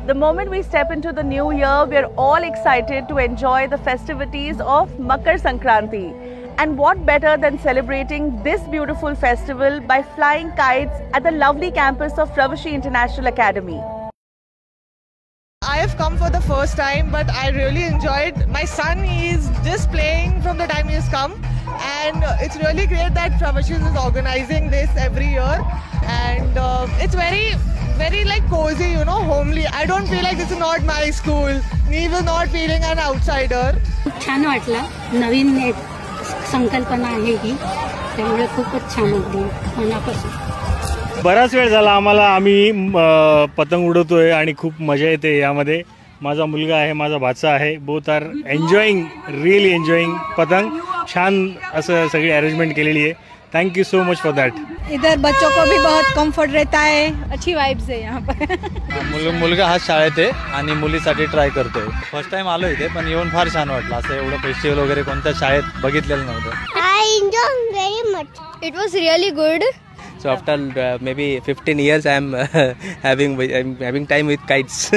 The moment we step into the new year, we are all excited to enjoy the festivities of Makar Sankranti. And what better than celebrating this beautiful festival by flying kites at the lovely campus of Pravashee International Academy. I have come for the first time, but I really enjoyed. My son is just playing from the time he has come, and it's really great that Pravashee is organizing this every year, and it's very like cozy, you know, homely. I don't feel like this is not my school. Me was not feeling an outsider. छान वाटलं, नवीन एक संकल्पना आहे ही, त्यामुळे खूपच छान वाटलं मनापासून. बराच वेळ झाला आम्हाला, आम्ही पतंग उडवतोय आणि खूप मजा येते यामध्ये. माझा मुलगा आहे, माझा भाचा आहे, both are enjoying, really enjoying पतंग. छान असं सगळी अरेंजमेंट केलेली आहे. Thank you so much for that. इधर बच्चों को भी बहुत कंफर्ट रहता है, अच्छी वाइब्स है यहाँ पर. मुलगा हा शाळेत आहे आणि मुलीसाठी ट्राय करतोय. फर्स्ट टाइम आलो इथे, पण येऊन फार छान वाटलं. असं एवढं फेस्टिवल वगैरे कोणत्या शाळेत बघितलेलं नव्हतं. I enjoyed very much. It was really good. So after maybe 15 years, I'm having time with kites.